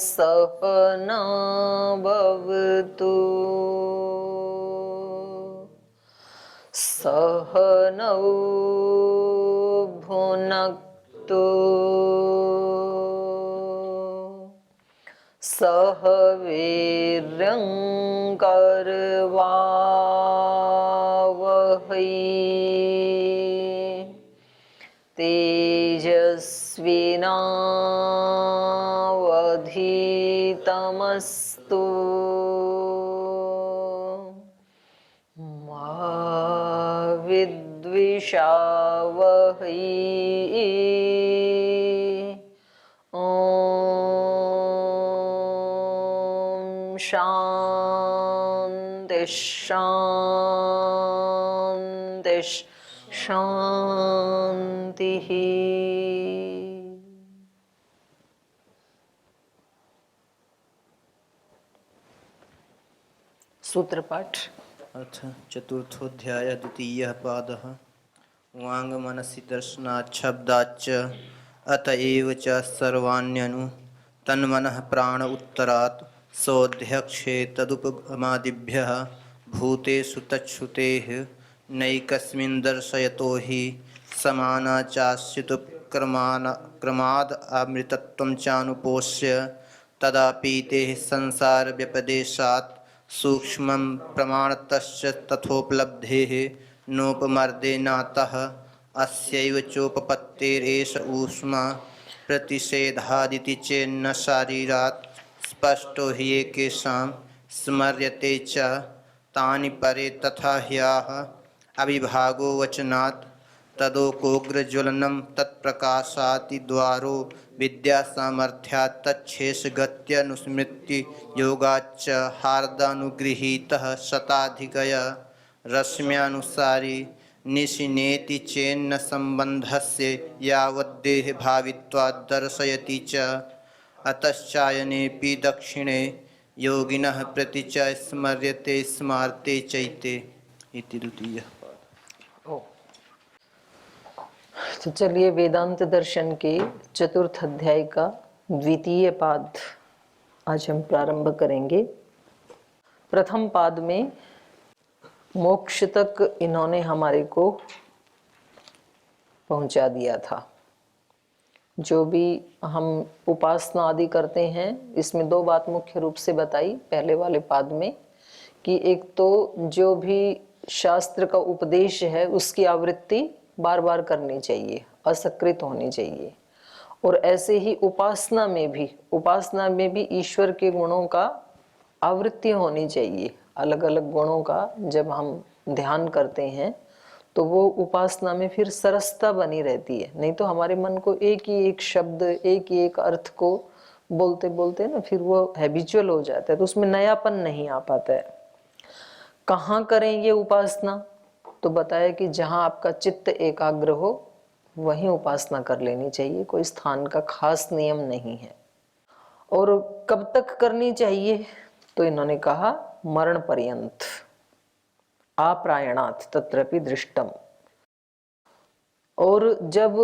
सहना भवतु सहनौ भुनक्तु सह वीर्यं करवावहै तेजस्विनावधीतमस्तु मा विद्विषावहै शांति शांति शांति। सूत्र पाठ। अथ चतुर्थोऽध्याय द्वितीयः पादः। वाङ् मनसि दर्शनात् शब्दाच्च अत एव च सर्वाण्यनु तन्मनः प्राण उत्तरात् सोऽध्यक्षे तदुपगमादिभ्यः भूतेषु तच्छ्रुतेः नैकस्मिन् दर्शयतो हि समानाचास्युपक्रमाद् अमृतत्वं चानुपोष्य तदापि ते संसारव्यपदेशात् सूक्ष्मं प्रमाणतश्च तथोपलब्धेः नोपमर्देनातः अस्यैव चोपपत्तेरेष ऊष्मा प्रतिषेधादिति चेन्न शारीरात् स्पष्टो हि एकेषां स्मर्यते च तानि परे तथा ह्याः अविभागो वचनात् तदोकोग्रज्वलनं तत्प्रकाशातिद्वारो विद्यासामर्थ्यात् तच्छेषगत्यनुस्मृतियोगाच्च हार्दानुगृहीतः शताधिकया रश्म्यानुसारी निशिनेति चेन्न सम्बन्धस्य यावद्देहभावित्वात् दर्शयति च अतश्चायनेऽपि दक्षिणे योगिनः प्रति च स्मर्यते स्मार्ते चैते इति द्वितीयः। तो चलिए वेदांत दर्शन के चतुर्थ अध्याय का द्वितीय पाद आज हम प्रारंभ करेंगे। प्रथम पाद में मोक्ष तक इन्होंने हमारे को पहुंचा दिया था। जो भी हम उपासना आदि करते हैं इसमें दो बात मुख्य रूप से बताई पहले वाले पाद में कि एक तो जो भी शास्त्र का उपदेश है उसकी आवृत्ति बार बार करनी चाहिए, असकृत होनी चाहिए। और ऐसे ही उपासना में भी ईश्वर के गुणों का आवृत्ति होनी चाहिए। अलग अलग गुणों का जब हम ध्यान करते हैं तो वो उपासना में फिर सरसता बनी रहती है। नहीं तो हमारे मन को एक ही एक शब्द, एक ही एक अर्थ को बोलते बोलते ना फिर वो हैबिचुअल हो जाता है, तो उसमें नयापन नहीं आ पाता है। कहाँ करें ये उपासना? तो बताया कि जहाँ आपका चित्त एकाग्र हो वहीं उपासना कर लेनी चाहिए, कोई स्थान का खास नियम नहीं है। और कब तक करनी चाहिए? तो इन्होंने कहा मरण पर्यंत, आप्रायणात् तत्रपि दृष्टम। और जब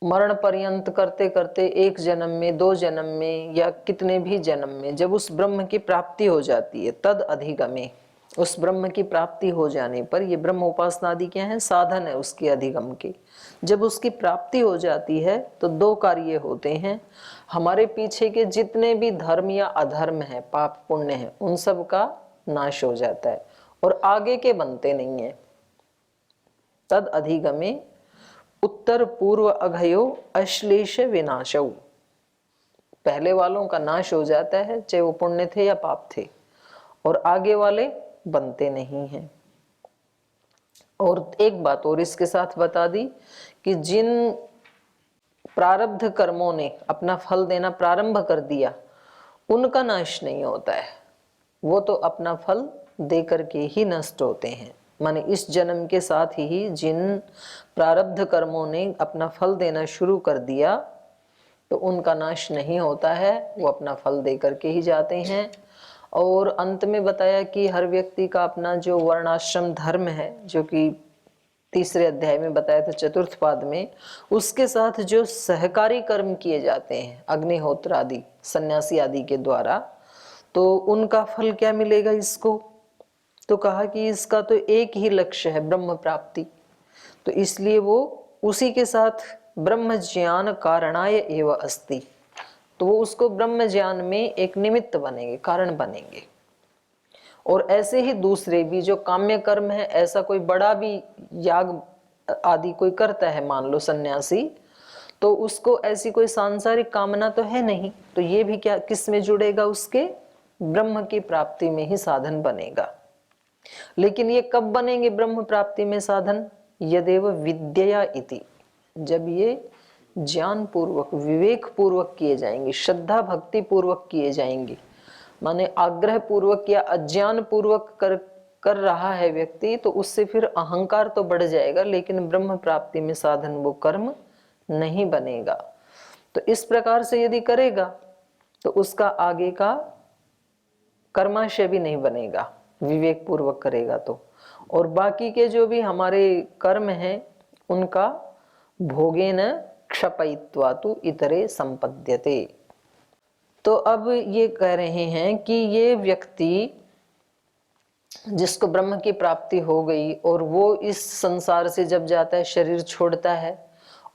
मरण पर्यंत करते करते एक जन्म में, दो जन्म में या कितने भी जन्म में जब उस ब्रह्म की प्राप्ति हो जाती है, तद अधिगमे, उस ब्रह्म की प्राप्ति हो जाने पर, ये ब्रह्म उपासना आदि क्या है? साधन है उसके अधिगम के। जब उसकी प्राप्ति हो जाती है तो दो कार्य होते हैं। हमारे पीछे के जितने भी धर्म या अधर्म है, पाप पुण्य है, उन सब का नाश हो जाता है और आगे के बनते नहीं है। तद अधिगमे उत्तर पूर्व अघयो अश्लेष विनाशौ, पहले वालों का नाश हो जाता है, चाहे वो पुण्य थे या पाप थे, और आगे वाले बनते नहीं हैं। और एक बात और इसके साथ बता दी कि जिन प्रारब्ध कर्मों ने अपना फल देना प्रारंभ कर दिया उनका नाश नहीं होता है, वो तो अपना फल दे करके ही नष्ट होते हैं। माने इस जन्म के साथ ही जिन प्रारब्ध कर्मों ने अपना फल देना शुरू कर दिया तो उनका नाश नहीं होता है, वो अपना फल दे करके ही जाते हैं। और अंत में बताया कि हर व्यक्ति का अपना जो वर्णाश्रम धर्म है, जो कि तीसरे अध्याय में बताया था चतुर्थ पाद में, उसके साथ जो सहकारी कर्म किए जाते हैं अग्निहोत्र आदि सन्यासी आदि के द्वारा, तो उनका फल क्या मिलेगा इसको? तो कहा कि इसका तो एक ही लक्ष्य है, ब्रह्म प्राप्ति। तो इसलिए वो उसी के साथ ब्रह्म ज्ञान कारणाय एव अस्ति, तो वो उसको ब्रह्म ज्ञान में एक निमित्त बनेंगे, कारण बनेंगे। और ऐसे ही दूसरे भी जो काम्य कर्म है, ऐसा कोई बड़ा भी याग आदि कोई करता है, मान लो सन्यासी, तो उसको ऐसी कोई सांसारिक कामना तो है नहीं, तो ये भी क्या किस में जुड़ेगा? उसके ब्रह्म की प्राप्ति में ही साधन बनेगा। लेकिन ये कब बनेंगे ब्रह्म प्राप्ति में साधन? यदेव विद्या इति, जब ये ज्ञान पूर्वक विवेक पूर्वक किए जाएंगे, श्रद्धा भक्ति पूर्वक किए जाएंगे। माने आग्रह पूर्वक या अज्ञान पूर्वक कर रहा है व्यक्ति, तो उससे फिर अहंकार तो बढ़ जाएगा, लेकिन ब्रह्म प्राप्ति में साधन वो कर्म नहीं बनेगा। तो इस प्रकार से यदि करेगा तो उसका आगे का कर्माशय भी नहीं बनेगा, विवेक पूर्वक करेगा तो। और बाकी के जो भी हमारे कर्म हैं उनका भोगेन क्षपयित्वा तु इतरे संपद्यते। तो अब ये कह रहे हैं कि ये व्यक्ति जिसको ब्रह्म की प्राप्ति हो गई और वो इस संसार से जब जाता है, शरीर छोड़ता है,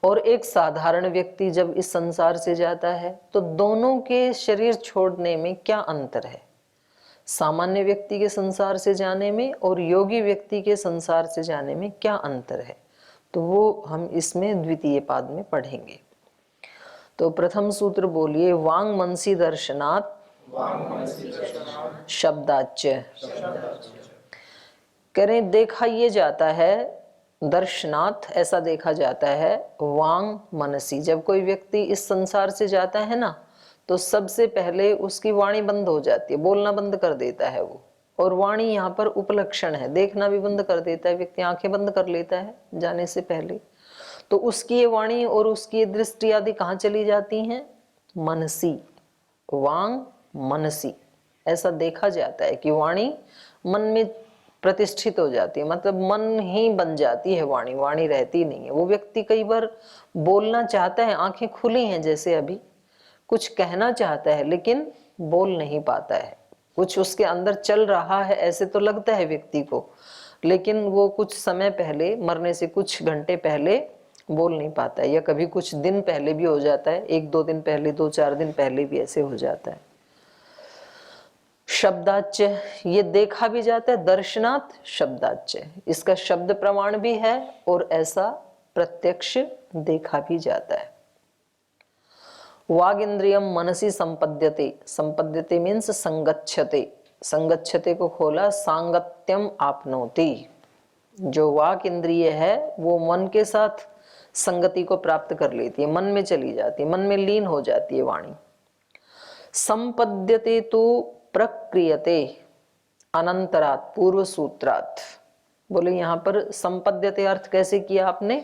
और एक साधारण व्यक्ति जब इस संसार से जाता है, तो दोनों के शरीर छोड़ने में क्या अंतर है? सामान्य व्यक्ति के संसार से जाने में और योगी व्यक्ति के संसार से जाने में क्या अंतर है? तो वो हम इसमें द्वितीय पाद में पढ़ेंगे। तो प्रथम सूत्र बोलिए, वांग मनसी दर्शनात् शब्दाच्य। करें देखा ये जाता है, दर्शनात् ऐसा देखा जाता है, वांग मनसी, जब कोई व्यक्ति इस संसार से जाता है ना, तो सबसे पहले उसकी वाणी बंद हो जाती है, बोलना बंद कर देता है वो। और वाणी यहाँ पर उपलक्षण है, देखना भी बंद कर देता है व्यक्ति, आंखें बंद कर लेता है जाने से पहले। तो उसकी ये वाणी और उसकी ये दृष्टि आदि कहाँ चली जाती हैं? मनसी, वांग मनसी। ऐसा देखा जाता है कि वाणी मन में प्रतिष्ठित हो जाती है, मतलब मन ही बन जाती है वाणी, वाणी रहती नहीं है। वो व्यक्ति कई बार बोलना चाहता है, आंखें खुली हैं जैसे अभी, कुछ कहना चाहता है लेकिन बोल नहीं पाता है, कुछ उसके अंदर चल रहा है ऐसे तो लगता है व्यक्ति को, लेकिन वो कुछ समय पहले, मरने से कुछ घंटे पहले बोल नहीं पाता है, या कभी कुछ दिन पहले भी हो जाता है, 1-2 दिन पहले, 2-4 दिन पहले भी ऐसे हो जाता है। शब्दाच्य, ये देखा भी जाता है, दर्शनात् शब्दाच्य, इसका शब्द प्रमाण भी है और ऐसा प्रत्यक्ष देखा भी जाता है। वाग इंद्रियम मनसी संपद्यते, संपद्यते मीन्स संगच्छते, संगच्छते को खोला, सांगत्यम आपनोति, जो वाक इंद्रिय है वो मन के साथ संगति को प्राप्त कर लेती है, मन में चली जाती है, मन में लीन हो जाती है वाणी। संपद्यते तो प्रक्रियते अनंतरात पूर्व सूत्रात। बोले यहाँ पर संपद्यते अर्थ कैसे किया आपने?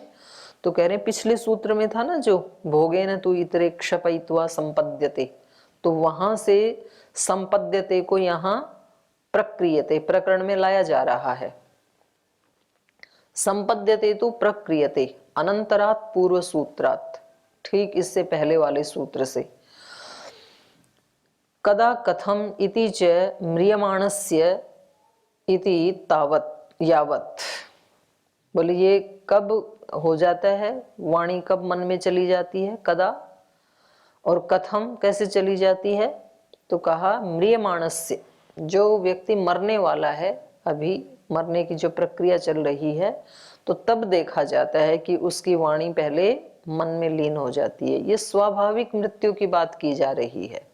तो कह रहे हैं पिछले सूत्र में था ना जो भोगेन तु इतरे क्षपयित्वा संपद्यते, तो वहां से संपद्यते को यहाँ प्रक्रियते प्रकरण में लाया जा रहा है। संपद्यते तो प्रक्रियते अनंतरात पूर्व सूत्रात, ठीक इससे पहले वाले सूत्र से। कदा कथम इति च म्रियमाणस्य इति तावत यावत। बोले ये कब हो जाता है, वाणी कब मन में चली जाती है, कदा, और कथम कैसे चली जाती है? तो कहा म्रियमाणस्य, जो व्यक्ति मरने वाला है, अभी मरने की जो प्रक्रिया चल रही है, तो तब देखा जाता है कि उसकी वाणी पहले मन में लीन हो जाती है। ये स्वाभाविक मृत्यु की बात की जा रही है,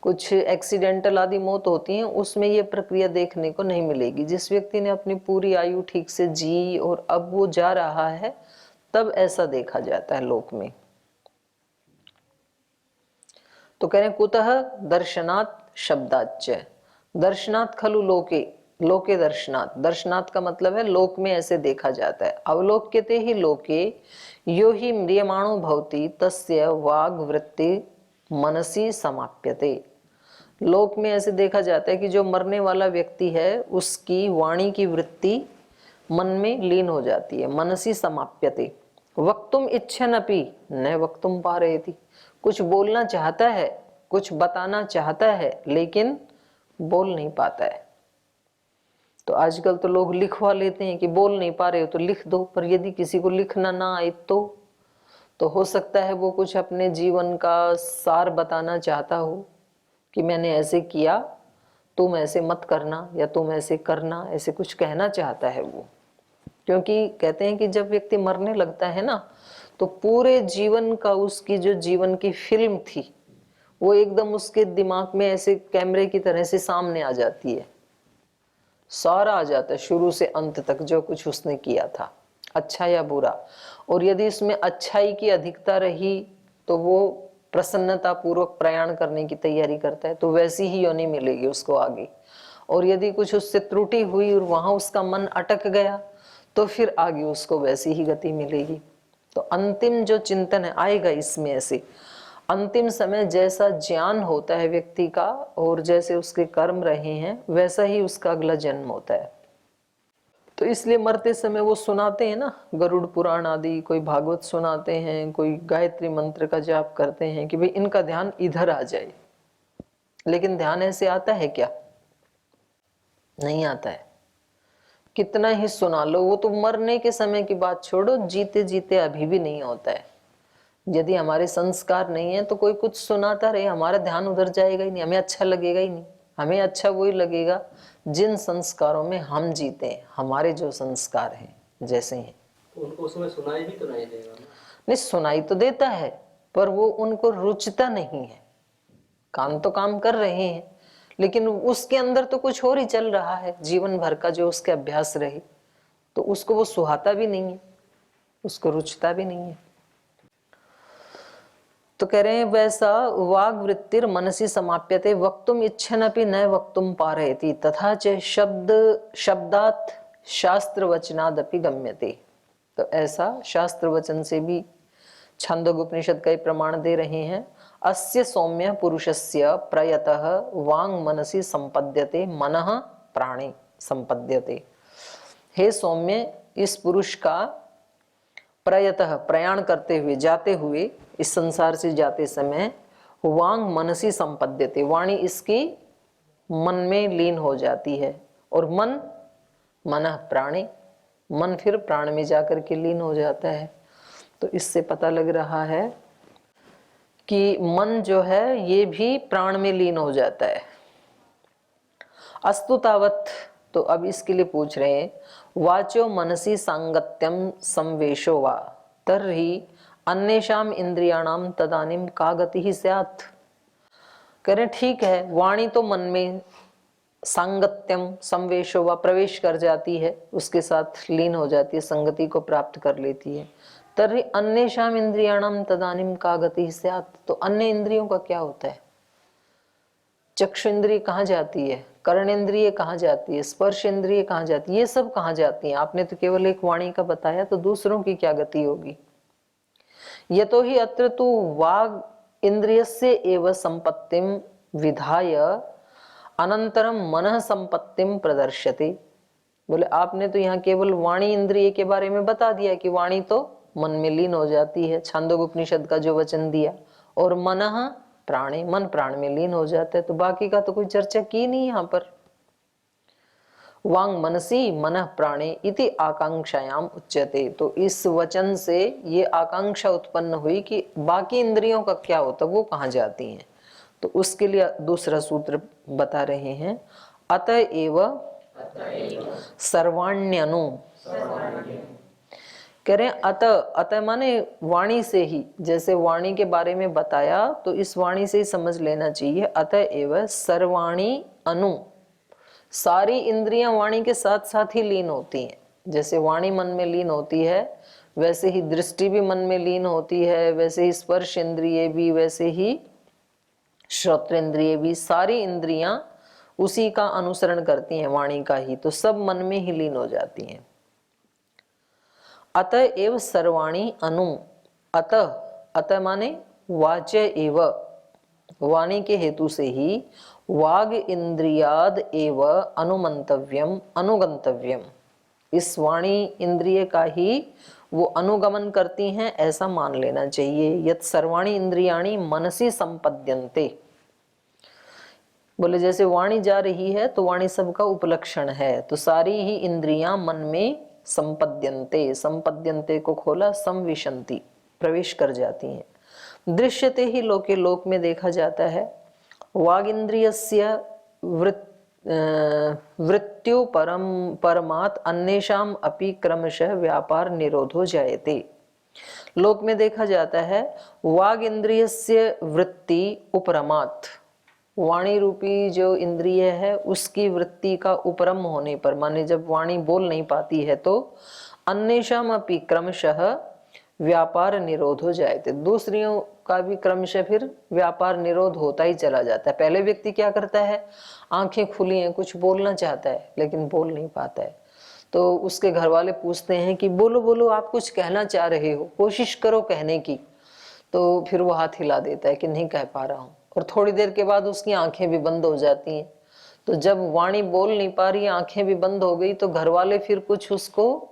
कुछ एक्सीडेंटल आदि मौत होती है उसमें ये प्रक्रिया देखने को नहीं मिलेगी। जिस व्यक्ति ने अपनी पूरी आयु ठीक से जी और अब वो जा रहा है, तब ऐसा देखा जाता है लोक में। तो कह रहे हैं कुतः दर्शनात् शब्दाच्य, दर्शनात् खलु लोके, लोके दर्शनात्, दर्शनात् का मतलब है लोक में ऐसे देखा जाता है। अवलोक्यते ही लोके यो ही म्रियमाणो भवति तस्य वाग वृत्ति मनसी समाप्यते। लोक में ऐसे देखा जाता है कि जो मरने वाला व्यक्ति है उसकी वाणी की वृत्ति मन में लीन हो जाती है। मनसी समाप्यते वक्तुम इच्छनपि न वक्तुम पारयति, कुछ बोलना चाहता है, कुछ बताना चाहता है, लेकिन बोल नहीं पाता है। तो आजकल तो लोग लिखवा लेते हैं कि बोल नहीं पा रहे हो तो लिख दो, पर यदि किसी को लिखना ना आए तो हो सकता है वो कुछ अपने जीवन का सार बताना चाहता हो कि मैंने ऐसे किया, तुम ऐसे मत करना, या तुम ऐसे करना, ऐसे कुछ कहना चाहता है वो। क्योंकि कहते हैं कि जब व्यक्ति मरने लगता है ना, तो पूरे जीवन का उसकी जो जीवन की फिल्म थी वो एकदम उसके दिमाग में ऐसे कैमरे की तरह से सामने आ जाती है, सारा आ जाता है शुरू से अंत तक, जो कुछ उसने किया था, अच्छा या बुरा। और यदि इसमें अच्छाई की अधिकता रही तो वो प्रसन्नता पूर्वक प्रयाण करने की तैयारी करता है, तो वैसी ही योनि मिलेगी उसको आगे। और यदि कुछ उससे त्रुटि हुई और वहां उसका मन अटक गया तो फिर आगे उसको वैसी ही गति मिलेगी। तो अंतिम जो चिंतन आएगा इसमें, ऐसे अंतिम समय जैसा ज्ञान होता है व्यक्ति का और जैसे उसके कर्म रहे हैं, वैसा ही उसका अगला जन्म होता है। तो इसलिए मरते समय वो सुनाते हैं ना, गरुड़ पुराण आदि, कोई भागवत सुनाते हैं, कोई गायत्री मंत्र का जाप करते हैं कि भाई इनका ध्यान इधर आ जाए। लेकिन ध्यान ऐसे आता है क्या? नहीं आता है। कितना ही सुना लो, वो तो मरने के समय की बात छोड़ो, जीते जीते अभी भी नहीं होता है। यदि हमारे संस्कार नहीं है तो कोई कुछ सुनाता रहे, हमारा ध्यान उधर जाएगा ही नहीं, हमें अच्छा लगेगा ही नहीं। हमें अच्छा वही लगेगा जिन संस्कारों में हम जीते हैं, हमारे जो संस्कार हैं जैसे हैं। उनको उसमें सुनाई भी तो नहीं देगा ना? नहीं, सुनाई तो देता है पर वो उनको रुचता नहीं है। काम तो काम कर रहे हैं लेकिन उसके अंदर तो कुछ और ही चल रहा है जीवन भर का जो उसके अभ्यास रहे, तो उसको वो सुहाता भी नहीं है, उसको रुचता भी नहीं है। तो कह रहे हैं वैसा वाग वृत्तिर मनसी समाप्यते वक्तुम इच्छनपि न वक्तुम पारयति तथा च शब्दात् शास्त्र वचनादपि गम्यते। तो ऐसा शास्त्र वचन से भी छंदोगोपनिषद का प्रमाण दे रहे हैं। अस्य सौम्य पुरुषस्य प्रयतः वांग मनसी संपद्यते मनः प्राणे संपद्यते। हे सौम्य, इस पुरुष का प्रयतः प्रयाण करते हुए, जाते हुए, इस संसार से जाते समय वांग मनसी संपद्यते, वाणी इसकी मन में लीन हो जाती है, और मन मनः प्राणे, मन फिर प्राण में जाकर के लीन हो जाता है। तो इससे पता लग रहा है कि मन जो है ये भी प्राण में लीन हो जाता है। अस्तु तावत, तो अब इसके लिए पूछ रहे हैं वाचो मनसी सांगत्यम संवेशो वा तर्हि अन्येषाम इंद्रियाणाम तदानीम का गति ही स्यात्। करें ठीक है, वाणी तो मन में सांगत्यम संवेशो वा प्रवेश कर जाती है, उसके साथ लीन हो जाती है, संगति को प्राप्त कर लेती है। तर्हि अन्येषाम इंद्रियाणाम तदानीम का गति ही स्यात्। तो अन्य इंद्रियों का क्या होता है? चक्षु इंद्रिय कहाँ जाती है, कर्णेंद्रिय कहाँ जाती है, स्पर्श इंद्रिय कहाँ जाती है, ये सब कहाँ जाती हैं? आपने तो केवल एक वाणी का बताया, तो दूसरों की क्या गति होगी? यतो हि अत्र तु वाग इंद्रियस्य एव संपत्तिम विधाय अनंतरम मनः संपत्तिम प्रदर्श्यते। बोले आपने तो यहाँ केवल वाणी इंद्रिय के बारे में बता दिया कि वाणी तो मन में लीन हो जाती है, छांदोग्योपनिषद का जो वचन दिया, और मनः प्राणे, मन प्राण में लीन हो जाता है। तो बाकी का तो कोई चर्चा की नहीं यहाँ पर। वांग मनसी मनः प्राणे इति आकांक्षायाम उच्यते। तो इस वचन से ये आकांक्षा उत्पन्न हुई कि बाकी इंद्रियों का क्या होता है, वो कहाँ जाती हैं। तो उसके लिए दूसरा सूत्र बता रहे हैं, अतएव सर्वाण्यनु। कह रहे हैं अतः माने वाणी से ही, जैसे वाणी के बारे में बताया तो इस वाणी से ही समझ लेना चाहिए। अतएव सर्वाणी अनु, सारी इंद्रियां वाणी के साथ साथ ही लीन होती हैं। जैसे वाणी मन में लीन होती है वैसे ही दृष्टि भी मन में लीन होती है, वैसे ही स्पर्श इंद्रिय भी, वैसे ही श्रोत्रेंद्रिय भी, सारी इंद्रियां उसी का अनुसरण करती हैं, वाणी का ही, तो सब मन में ही लीन हो जाती हैं। अतएव सर्वाणी अनु, अतः माने वाच्य एव, वाणी के हेतु से ही वाग इंद्रियाद एव अनुमंतव्यम अनुगंतव्यम। इस वाणी इंद्रिय का ही वो अनुगमन करती हैं, ऐसा मान लेना चाहिए। यत् सर्वाणि इंद्रियाणि मनसी संपद्यन्ते, बोले जैसे वाणी जा रही है तो वाणी सबका उपलक्षण है, तो सारी ही इंद्रियां मन में संपद्यन्ते, संपद्यन्ते को खोला संविशंति, प्रवेश कर जाती हैं। दृश्यते ही लोके, लोक में देखा जाता है। वागिंद्रियस्य वृत्त्यु परमात् अन्येषाम अपि क्रमशः व्यापार निरोधो जायते। लोक में देखा जाता है वाग इंद्रियस्य वृत्ति उपरमात्, वाणी रूपी जो इंद्रिय है उसकी वृत्ति का उपरम होने पर, माने जब वाणी बोल नहीं पाती है तो अन्येषाम अपि क्रमशः व्यापार निरोध हो जाए, तो दूसरियों का भी क्रमशः फिर व्यापार निरोध होता ही चला जाता है। पहले व्यक्ति क्या करता है, आंखें खुली हैं, कुछ बोलना चाहता है लेकिन बोल नहीं पाता है, तो उसके घर वाले पूछते हैं कि बोलो बोलो, आप कुछ कहना चाह रहे हो, कोशिश करो कहने की, तो फिर वो हाथ हिला देता है कि नहीं कह पा रहा हूँ, और थोड़ी देर के बाद उसकी आंखें भी बंद हो जाती हैं। तो जब वाणी बोल नहीं पा रही, आंखें भी बंद हो गई, तो घर वाले फिर कुछ उसको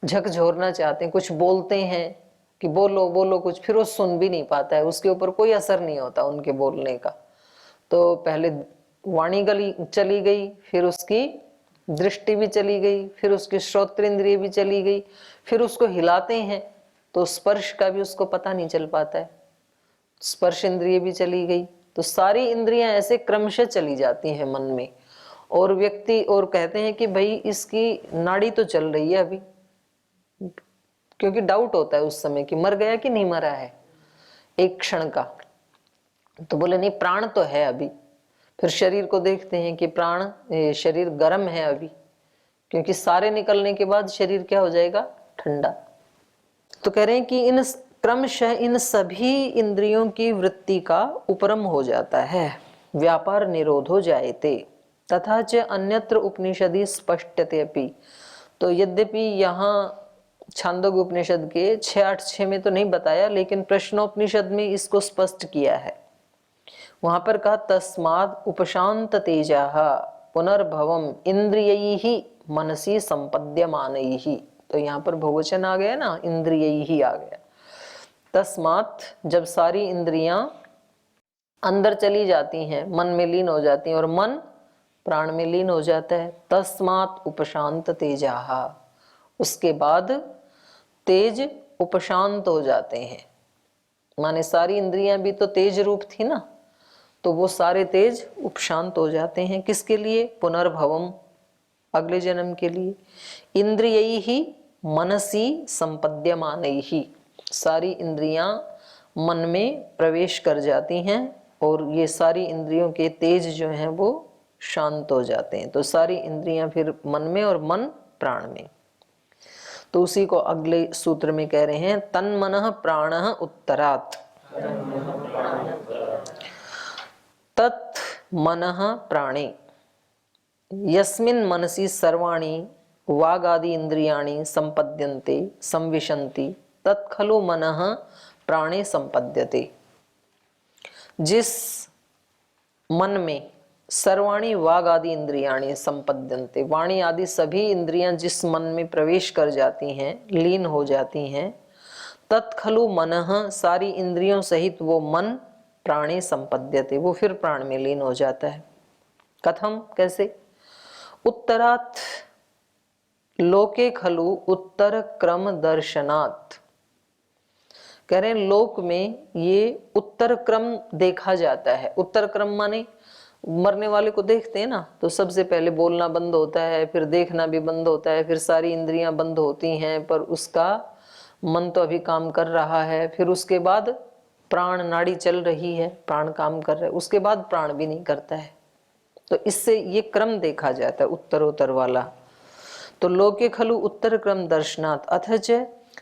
झकझोरना चाहते हैं, कुछ बोलते हैं कि बोलो बोलो कुछ, फिर वो सुन भी नहीं पाता है, उसके ऊपर कोई असर नहीं होता उनके बोलने का। तो पहले वाणी गली चली गई, फिर उसकी दृष्टि भी चली गई, फिर उसकी श्रोत्र इंद्रिय भी चली गई, फिर उसको हिलाते हैं तो स्पर्श का भी उसको पता नहीं चल पाता है, स्पर्श इंद्रिय भी चली गई। तो सारी इंद्रियां ऐसे क्रमशः चली जाती हैं मन में, और व्यक्ति और कहते हैं कि भाई इसकी नाड़ी तो चल रही है अभी, क्योंकि डाउट होता है उस समय कि मर गया कि नहीं मरा है एक क्षण का, तो बोले नहीं प्राण तो है अभी। फिर शरीर को देखते हैं कि प्राण, शरीर गर्म है अभी, क्योंकि सारे निकलने के बाद शरीर क्या हो जाएगा, ठंडा। तो कह रहे हैं कि इन क्रमशः इन सभी इंद्रियों की वृत्ति का उपरम हो जाता है, व्यापार निरोधो जायते। तथा च अन्यत्र उपनिषदि स्पष्टते अपि, तो यद्यपि यहाँ छांदोग्य उपनिषद के 6-8-6 में तो नहीं बताया, लेकिन प्रश्नोपनिषद में इसको स्पष्ट किया है। वहां पर कहा तस्माद् उपशांत तेजाः पुनर्भवम इंद्रियैः मनसी संपद्यमानैः, तो यहाँ पर बहुवचन आ गया ना, इंद्रियैः आ गया। तस्मात्, जब सारी इंद्रियां अंदर चली जाती हैं, मन में लीन हो जाती हैं, और मन प्राण में लीन हो जाता है, तस्मात् उपशांत तेजाः, उसके बाद तेज उपशांत हो जाते हैं। माने सारी इंद्रियां भी तो तेज रूप थी ना, तो वो सारे तेज उपशांत हो जाते हैं। किसके लिए, पुनर्भवम, अगले जन्म के लिए। इंद्रियैः मनसी संपद्यमानैः, सारी इंद्रियां मन में प्रवेश कर जाती हैं, और ये सारी इंद्रियों के तेज जो हैं वो शांत हो जाते हैं। तो सारी इंद्रियां फिर मन में और मन प्राण में। तो उसी को अगले सूत्र में कह रहे हैं, तन्मनः प्राणः उत्तरात्, तत् मनः प्राणे, यस्मिन् मनसि सर्वाणि वागादि इंद्रियाणि संपद्यन्ते संविशन्ति, तत् खलु मनः प्राणे संपद्यते। जिस मन में सर्वाणी वाग आदि इंद्रियाणी संपद्यन्ते, वाणी आदि सभी इंद्रियां जिस मन में प्रवेश कर जाती हैं, लीन हो जाती हैं, तत्खलु मनः, सारी इंद्रियों सहित वो मन प्राणे संपद्यते, वो फिर प्राण में लीन हो जाता है। कथम, कैसे, उत्तरात् लोके खलु उत्तर क्रम दर्शनात्, कह रहे हैं लोक में ये उत्तर क्रम देखा जाता है। उत्तर क्रम माने मरने वाले को देखते हैं ना, तो सबसे पहले बोलना बंद होता है, फिर देखना भी बंद होता है, फिर सारी इंद्रियां बंद होती हैं, पर उसका मन तो अभी काम कर रहा है। फिर उसके बाद प्राण नाड़ी चल रही है, प्राण काम कर रहा है, उसके बाद प्राण भी नहीं करता है। तो इससे ये क्रम देखा जाता है उत्तरोत्तर वाला। तो लोके खलु उत्तर क्रम दर्शनात् अथच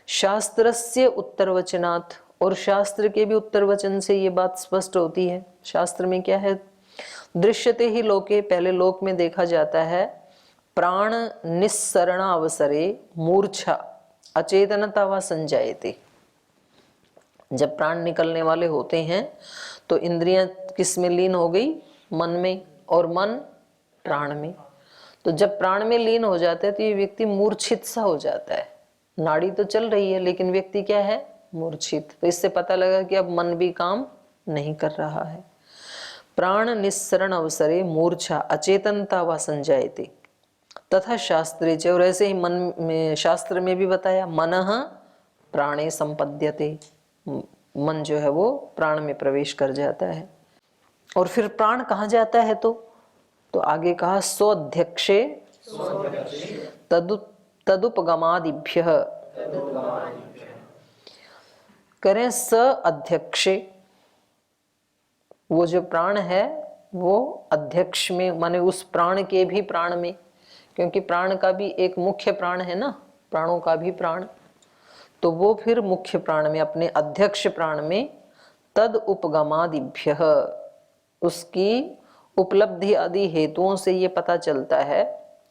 शास्त्रस्य उत्तर वचनात्, और शास्त्र के भी उत्तर वचन से ये बात स्पष्ट होती है। शास्त्र में क्या है, दृश्यते ही लोके, पहले लोक में देखा जाता है, प्राण निस्सरण अवसरे मूर्छा अचेतनता व संजायते, जब प्राण निकलने वाले होते हैं तो इंद्रियां किस में लीन हो गई, मन में, और मन प्राण में। तो जब प्राण में लीन हो जाता है तो ये व्यक्ति मूर्छित सा हो जाता है। नाड़ी तो चल रही है लेकिन व्यक्ति क्या है, मूर्छित। तो इससे पता लगा कि अब मन भी काम नहीं कर रहा है। प्राण निस्सरण अवसरे मूर्छा अचेतनता व संजायते तथा शास्त्रे च, और ऐसे ही मन में, शास्त्र में भी बताया, मनः प्राणे संपद्यते, मन जो है वो प्राण में प्रवेश कर जाता है। और फिर प्राण कहाँ जाता है, तो आगे कहा स्वध्यक्षे तदुपगमादिभ्य, करें स अध्यक्षे, वो जो प्राण है वो अध्यक्ष में, माने उस प्राण के भी प्राण में, क्योंकि प्राण का भी एक मुख्य प्राण है ना, प्राणों का भी प्राण, तो वो फिर मुख्य प्राण में, अपने अध्यक्ष प्राण में, तद उपगमादिभ्य, उसकी उपलब्धि आदि हेतुओं से ये पता चलता है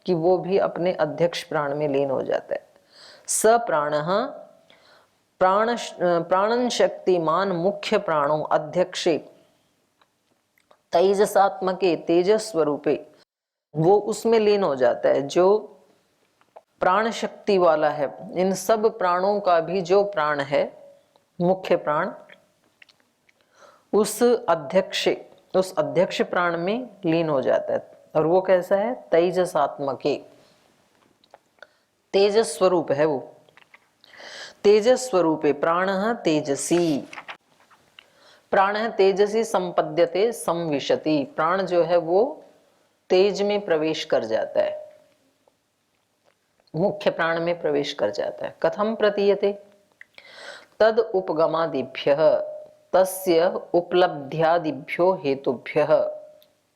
कि वो भी अपने अध्यक्ष प्राण में लीन हो जाता है। स प्राणन शक्तिमान मुख्य प्राणों अध्यक्षे तेजसात्मके तेजस स्वरूपे, वो उसमें लीन हो जाता है जो प्राण शक्ति वाला है। इन सब प्राणों का भी जो प्राण है, मुख्य प्राण, उस अध्यक्ष प्राण में लीन हो जाता है। और वो कैसा है, तेजसात्मके, तेजस स्वरूप है वो, तेजस स्वरूपे प्राण तेजसी, प्राण तेजसी संपद्यते संविशति, प्राण जो है वो तेज में प्रवेश कर जाता है, मुख्य प्राण में प्रवेश कर जाता है। कथम प्रतीयते, तद उपगमादिभ्य तस्य उपलब्ध्यादिभ्यो हेतुभ्यः,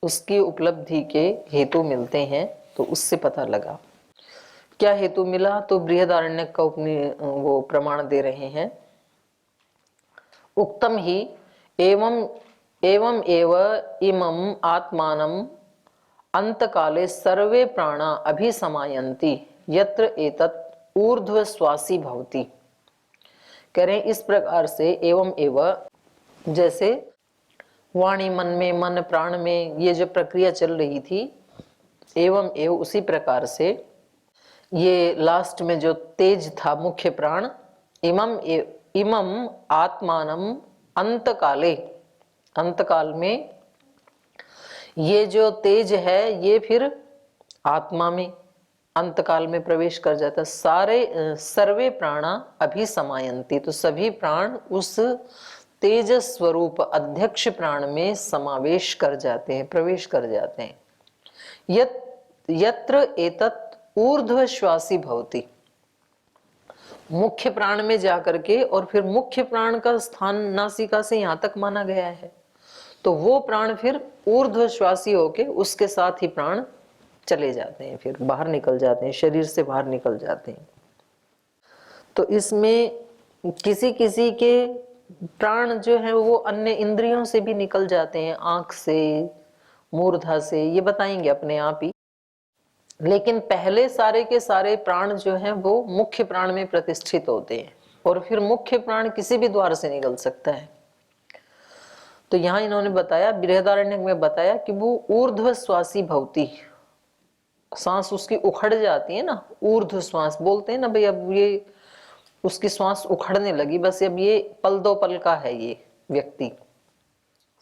उसकी उपलब्धि के हेतु मिलते हैं, तो उससे पता लगा। क्या हेतु मिला, तो बृहदारण्यक का वो प्रमाण दे रहे हैं। उक्तम ही एवं एव इमं आत्मानं अंतकाले सर्वे प्राणा अभिसमायन्ति यत्र एतत् ऊर्ध्वश्वासी भवति। कह रहे इस प्रकार से एवं एव, जैसे वाणी मन में, मन प्राण में ये जो प्रक्रिया चल रही थी, एवं एव उसी प्रकार से ये लास्ट में जो तेज था मुख्य प्राण, इमम आत्मानम अंतकाले, अंतकाल में ये जो तेज है ये फिर आत्मा में अंतकाल में प्रवेश कर जाता है। सर्वे प्राणा अभिसमायन्ति, तो सभी प्राण उस तेज स्वरूप अध्यक्ष प्राण में समावेश कर जाते हैं, प्रवेश कर जाते हैं। यत्र एतत् ऊर्ध्वश्वासी भवति, मुख्य प्राण में जाकर के, और फिर मुख्य प्राण का स्थान नासिका से यहाँ तक माना गया है, तो वो प्राण फिर ऊर्ध्वश्वासी होके उसके साथ ही प्राण चले जाते हैं, फिर बाहर निकल जाते हैं, शरीर से बाहर निकल जाते हैं। तो इसमें किसी किसी के प्राण जो है वो अन्य इंद्रियों से भी निकल जाते हैं, आंख से, मूर्धा से, ये बताएंगे अपने आप ही। लेकिन पहले सारे के सारे प्राण जो हैं वो मुख्य प्राण में प्रतिष्ठित होते हैं, और फिर मुख्य प्राण किसी भी द्वार से निकल सकता है। तो यहाँ इन्होंने बताया, बृहदारण्यक में बताया कि वो ऊर्ध्वश्वासी भवति, सांस उसकी उखड़ जाती है ना, ऊर्ध्व श्वास बोलते हैं ना भाई, अब ये उसकी श्वास उखड़ने लगी, बस अब ये पल दो पल का है ये व्यक्ति,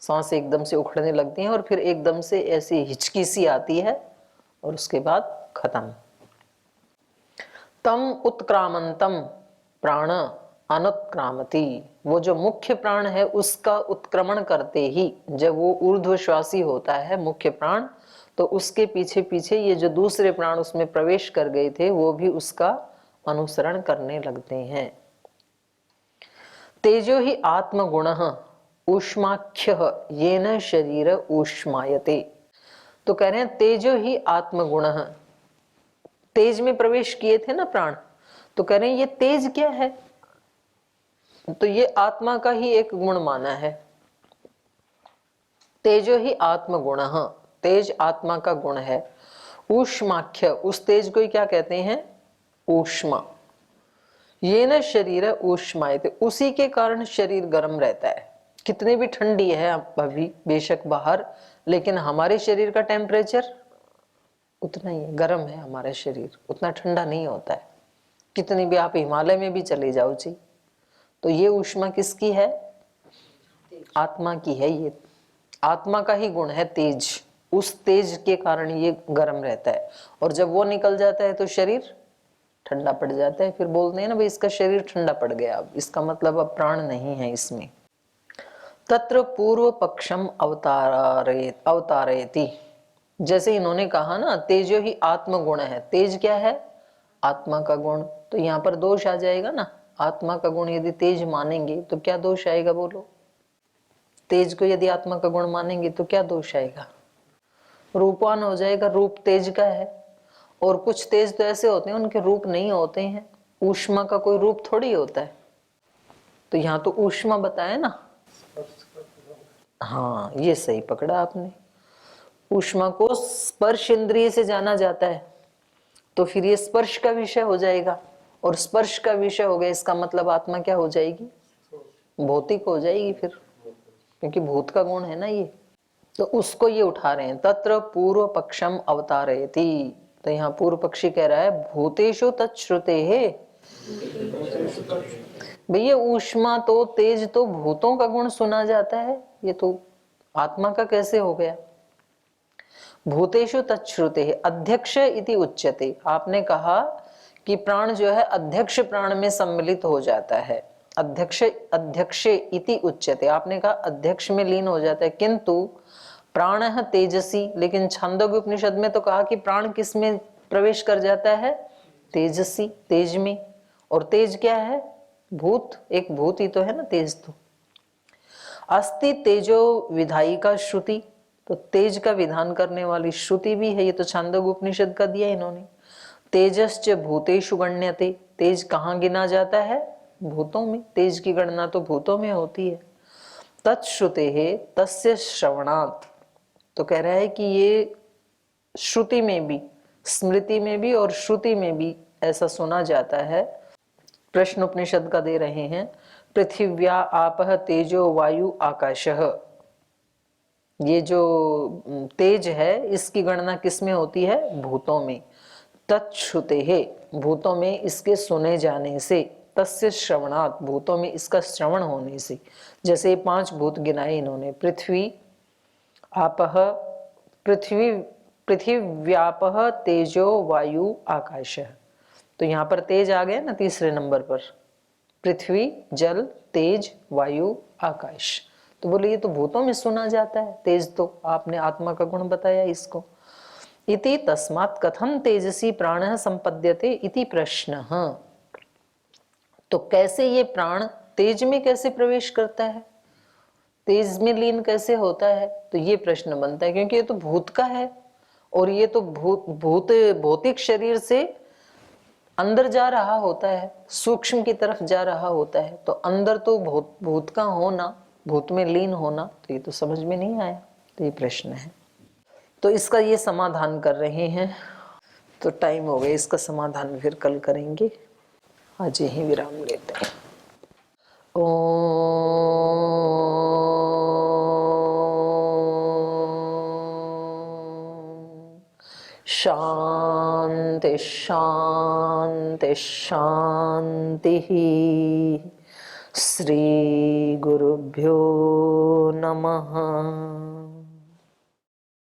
सांस एकदम से उखड़ने लगती है और फिर एकदम से ऐसी हिचकी सी आती है और उसके बाद खत्म। तम उत्क्रामंतम प्राण अनुत्क्रामति, वो जो मुख्य प्राण है उसका उत्क्रमण करते ही, जब वो ऊर्ध्वश्वासी होता है मुख्य प्राण, तो उसके पीछे पीछे ये जो दूसरे प्राण उसमें प्रवेश कर गए थे वो भी उसका अनुसरण करने लगते हैं। तेजो ही आत्मगुणः ऊष्माख्यः येन शरीर ऊष्मायते, तो कह रहे हैं तेजो ही आत्मगुणः, तेज में प्रवेश किए थे ना प्राण, तो कह रहे हैं ये तेज क्या है, तो ये आत्मा का ही एक गुण माना है। तेजो ही आत्मगुणः, तेज आत्मा का गुण है। ऊष्माख्य, उस तेज को ही क्या कहते हैं, ऊष्मा। ये न शरीर ऊष्मायते, उसी के कारण शरीर गर्म रहता है। कितनी भी ठंडी है अभी बेशक बाहर, लेकिन हमारे शरीर का टेम्परेचर उतना ही है, गर्म है हमारा शरीर, उतना ठंडा नहीं होता है। कितनी भी आप हिमालय में भी चले जाओ जी, तो ये ऊष्मा किसकी है? आत्मा की है। ये आत्मा का ही गुण है तेज, उस तेज के कारण ये गर्म रहता है, और जब वो निकल जाता है तो शरीर ठंडा पड़ जाता है। फिर बोलते हैं ना भाई इसका शरीर ठंडा पड़ गया, अब इसका मतलब अब प्राण नहीं है इसमें। तत्र पूर्व पक्षम अवतारेति, जैसे इन्होंने कहा ना तेजो ही आत्म गुण है। तेज क्या है? आत्मा का गुण। तो यहाँ पर दोष आ जाएगा ना, आत्मा का गुण यदि तेज मानेंगे तो क्या दोष आएगा बोलो? तेज को यदि आत्मा का गुण मानेंगे तो क्या दोष आएगा? रूपवान हो जाएगा, रूप तेज का है। और कुछ तेज तो ऐसे होते हैं उनके रूप नहीं होते हैं, ऊष्मा का कोई रूप थोड़ी होता है। तो यहाँ तो ऊष्मा बताया ना, हाँ ये सही पकड़ा आपने। ऊष्मा को स्पर्श इंद्रिय से जाना जाता है, तो फिर ये स्पर्श का विषय हो जाएगा, और स्पर्श का विषय हो गया इसका मतलब आत्मा क्या हो जाएगी? भौतिक हो जाएगी फिर, क्योंकि भूत का गुण है ना ये। तो उसको ये उठा रहे हैं, तत्र पूर्व पक्षम अवतारयति। तो यहाँ पूर्व पक्षी कह रहा है भूतेषु तच्छ्रुते है। भैया ऊष्मा तो तेज तो भूतों का गुण सुना जाता है, ये तो आत्मा का कैसे हो गया? भूतेषु तच्छ्रुते है अध्यक्ष इति उच्यते। आपने कहा कि प्राण जो है अध्यक्ष प्राण में सम्मिलित हो जाता है, अध्यक्ष अध्यक्ष इति उच्यते। आपने कहा अध्यक्ष में लीन हो जाता है, किंतु प्राण है तेजसी। लेकिन छांदोग्य उपनिषद में तो कहा कि प्राण किस में प्रवेश कर जाता है? तेजसी, तेज में। और तेज क्या है? भूत, एक भूत ही तो है ना तेज। तो अस्ति तेजो विधायिका श्रुति, तो तेज का विधान करने वाली श्रुति भी है। ये तो छांदोग्य उपनिषद का दिया इन्होंने। तेजश्च भूतेषु गण्यते, तेज कहाँ गिना जाता है? भूतों में। तेज की गणना तो भूतों में होती है। तत्श्रुते है तस्य श्रवणात्, तो कह रहा है कि ये श्रुति में भी, स्मृति में भी और श्रुति में भी ऐसा सुना जाता है। प्रश्न उपनिषद का दे रहे हैं, पृथिव्या आपः तेजो वायु आकाशः। ये जो तेज है इसकी गणना किस में होती है? भूतों में। तच्छ्रुते है, भूतों में इसके सुने जाने से, तस्य श्रवणात्, भूतों में इसका श्रवण होने से। जैसे 5 भूत गिनाए इन्होंने, पृथ्वी आपः, पृथिव्यापः तेजो वायु आकाशः। तो यहाँ पर तेज आ गया ना तीसरे नंबर पर, पृथ्वी जल तेज वायु आकाश। तो बोले ये तो भूतों में सुना जाता है तेज, तो आपने आत्मा का गुण बताया इसको। इति तस्मात् कथम तेजसी प्राणः संपद्यते इति प्रश्नः। तो कैसे ये प्राण तेज में कैसे प्रवेश करता है, तेज में लीन कैसे होता है? तो ये प्रश्न बनता है, क्योंकि ये तो भूत का है, और ये तो भौतिक शरीर से अंदर जा रहा होता है, सूक्ष्म की तरफ जा रहा होता है। तो अंदर तो भूत का होना, भूत में लीन होना, तो ये तो समझ में नहीं आया। तो ये प्रश्न है, तो इसका ये समाधान कर रहे हैं। तो टाइम हो गया, इसका समाधान फिर कल करेंगे। आज यहीं विराम लेते हैं। शांति शांति शांति। श्री गुरुभ्यो नमः।